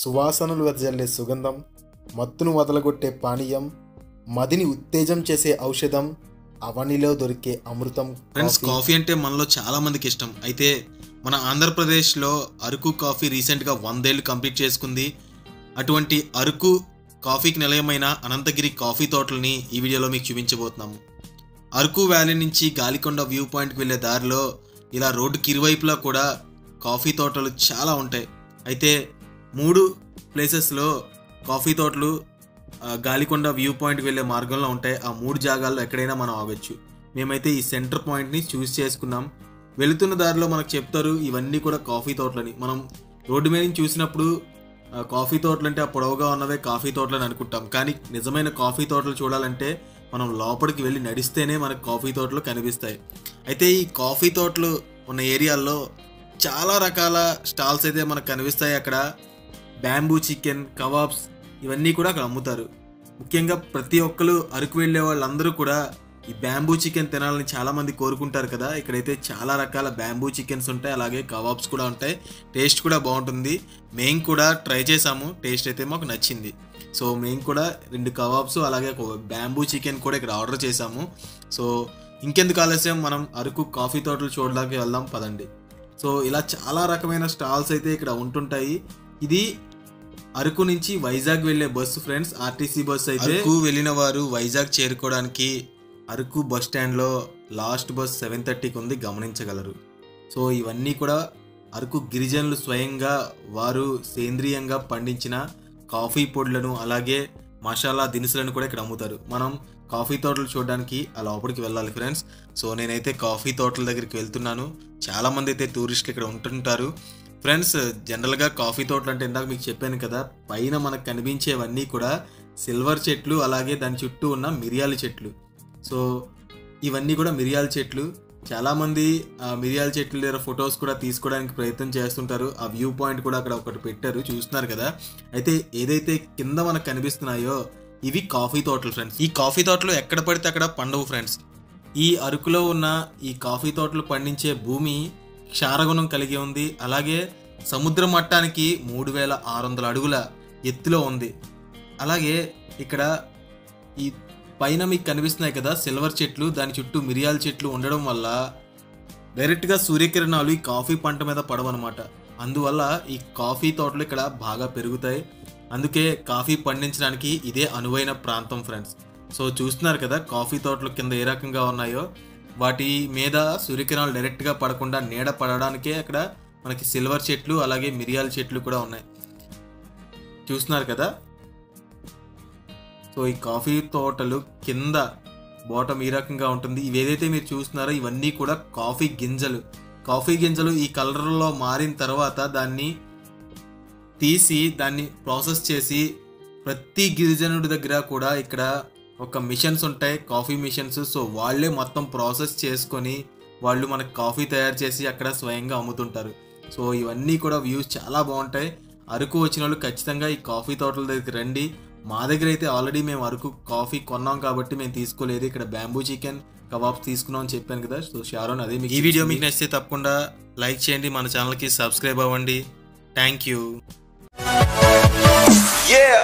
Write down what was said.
సువాసనలు వెదజల్లే సుగంధం, మత్తును వదలగొట్టే పానీయం, మదిని ఉత్తేజం చేసే ఔషధం, అవనిలో దొరికే అమృతం. ఫ్రెండ్స్, కాఫీ అంటే మనలో చాలా మందికి ఇష్టం. అయితే మన ఆంధ్రప్రదేశ్లో అరకు కాఫీ రీసెంట్గా 100 ఏళ్ళు కంప్లీట్ చేసుకుంది. అటువంటి అరకు కాఫీకి నిలయమైన అనంతగిరి కాఫీ తోటలని ఈ వీడియోలో మీకు చూపించబోతున్నాము. అరకు వ్యాలీ నుంచి గాలికొండ వ్యూ పాయింట్కి వెళ్ళే దారిలో ఇలా రోడ్డుకి ఇరువైపులా కూడా కాఫీ తోటలు చాలా ఉంటాయి. అయితే 3 ప్లేసెస్లో కాఫీ తోటలు గాలికొండ వ్యూ పాయింట్కి వెళ్ళే మార్గంలో ఉంటాయి. ఆ 3 జాగాల్లో ఎక్కడైనా మనం ఆగొచ్చు. మేమైతే ఈ సెంటర్ పాయింట్ని చూస్ చేసుకున్నాం. వెళుతున్న దారిలో మనకు చెప్తారు ఇవన్నీ కూడా కాఫీ తోటలని. మనం రోడ్డు మీద నుంచి చూసినప్పుడు కాఫీ తోటలు అంటే ఆ పొడవుగా ఉన్నవే కాఫీ తోటలని అనుకుంటాం. కానీ నిజమైన కాఫీ తోటలు చూడాలంటే మనం లోపలికి వెళ్ళి నడిస్తేనే మనకు కాఫీ తోటలు కనిపిస్తాయి. అయితే ఈ కాఫీ తోటలు ఉన్న ఏరియాల్లో చాలా రకాల స్టాల్స్ అయితే మనకు కనిపిస్తాయి. అక్కడ బ్యాంబూ చికెన్, కబాబ్స్ ఇవన్నీ కూడా అక్కడ అమ్ముతారు. ముఖ్యంగా ప్రతి ఒక్కరు అరకు వెళ్ళే వాళ్ళందరూ కూడా ఈ బ్యాంబూ చికెన్ తినాలని చాలామంది కోరుకుంటారు కదా. ఇక్కడైతే చాలా రకాల బ్యాంబూ చికెన్స్ ఉంటాయి, అలాగే కబాబ్స్ కూడా ఉంటాయి. టేస్ట్ కూడా బాగుంటుంది. మేము కూడా ట్రై చేసాము, టేస్ట్ అయితే మాకు నచ్చింది. సో మేము కూడా 2 కబాబ్స్ అలాగే ఒక బ్యాంబూ చికెన్ కూడా ఇక్కడ ఆర్డర్ చేసాము. సో ఇంకెందుకు ఆలస్యం, మనం అరకు కాఫీ తోటలు చూడడానికి వెళ్దాం పదండి. సో ఇలా చాలా రకమైన స్టాల్స్ అయితే ఇక్కడ ఉంటుంటాయి. ఇది అరకు నుంచి వైజాగ్ వెళ్ళే బస్సు ఫ్రెండ్స్, ఆర్టీసీ బస్సు. అయితే అరకు వెళ్ళిన వారు వైజాగ్ చేరుకోవడానికి అరకు బస్ స్టాండ్లో లాస్ట్ బస్ 7:30కి ఉంది, గమనించగలరు. సో ఇవన్నీ కూడా అరకు గిరిజనులు స్వయంగా వారు సేంద్రియంగా పండించిన కాఫీ పొడులను అలాగే మసాలా దినుసులను కూడా ఇక్కడ అమ్ముతారు. మనం కాఫీ తోటలు చూడడానికి ఆ లోపలికి వెళ్ళాలి ఫ్రెండ్స్. సో నేనైతే కాఫీ తోటల దగ్గరికి వెళ్తున్నాను. చాలామంది అయితే టూరిస్టులు ఇక్కడ ఉంటుంటారు ఫ్రెండ్స్. జనరల్గా కాఫీ తోటలు అంటే ఇందాక మీకు చెప్పాను కదా, పైన మనకు కనిపించేవన్నీ కూడా సిల్వర్ చెట్లు, అలాగే దాని చుట్టూ ఉన్న మిరియాల చెట్లు. సో ఇవన్నీ కూడా మిరియాల చెట్లు. చాలామంది ఆ మిరియాల చెట్ల దగ్గర ఫొటోస్ కూడా తీసుకోవడానికి ప్రయత్నం చేస్తుంటారు. ఆ వ్యూ పాయింట్ కూడా అక్కడ ఒకటి పెట్టారు, చూస్తున్నారు కదా. అయితే ఏదైతే కింద మనకు కనిపిస్తున్నాయో ఇవి కాఫీ తోటలు ఫ్రెండ్స్. ఈ కాఫీ తోటలు ఎక్కడ పడితే అక్కడ పండవు ఫ్రెండ్స్. ఈ అరకులో ఉన్న ఈ కాఫీ తోటలు పండించే భూమి క్షారగుణం కలిగి ఉంది. అలాగే సముద్ర మట్టానికి 3600 అడుగుల ఎత్తులో ఉంది. అలాగే ఇక్కడ ఈ పైన మీకు కనిపిస్తున్నాయి కదా సిల్వర్ చెట్లు, దాని చుట్టూ మిరియాల చెట్లు ఉండడం వల్ల డైరెక్ట్గా సూర్యకిరణాలు ఈ కాఫీ పంట మీద పడవన్నమాట. అందువల్ల ఈ కాఫీ తోటలు ఇక్కడ బాగా పెరుగుతాయి. అందుకే కాఫీ పండించడానికి ఇదే అనువైన ప్రాంతం ఫ్రెండ్స్. సో చూస్తున్నారు కదా కాఫీ తోటలు కింద ఏ రకంగా ఉన్నాయో, వాటి మీద సూర్యకిరణాలు డైరెక్ట్గా పడకుండా నీడ పడడానికే అక్కడ మనకి సిల్వర్ చెట్లు అలాగే మిరియాల చెట్లు కూడా ఉన్నాయి, చూస్తున్నారు కదా. సో ఈ కాఫీ తోటలు కింద బాటమ్ ఈ రకంగా ఉంటుంది. ఇవి ఏదైతే మీరు చూస్తున్నారో ఇవన్నీ కూడా కాఫీ గింజలు. కాఫీ గింజలు ఈ కలర్లో మారిన తర్వాత దాన్ని తీసి దాన్ని ప్రాసెస్ చేసి ప్రతి గిరిజనుడి దగ్గర కూడా ఇక్కడ ఒక మిషన్స్ ఉంటాయి, కాఫీ మిషన్స్. సో వాళ్ళే మొత్తం ప్రాసెస్ చేసుకొని వాళ్ళు మనకు కాఫీ తయారు చేసి అక్కడ స్వయంగా అమ్ముతుంటారు. సో ఇవన్నీ కూడా వ్యూస్ చాలా బాగుంటాయి. అరకు వచ్చిన వాళ్ళు ఖచ్చితంగా ఈ కాఫీ తోటల దగ్గరికి రండి. మా దగ్గర అయితే ఆల్రెడీ మేము అరకు కాఫీ కొన్నాం కాబట్టి మేము తీసుకోలేదు. ఇక్కడ బ్యాంబూ చికెన్, కబాబ్స్ తీసుకున్నాం అని చెప్పాను కదా. సో షారోన్ అదే. ఈ వీడియో మీకు నచ్చితే తప్పకుండా లైక్ చేయండి, మన ఛానల్కి సబ్స్క్రైబ్ అవ్వండి. Thank you. Yeah.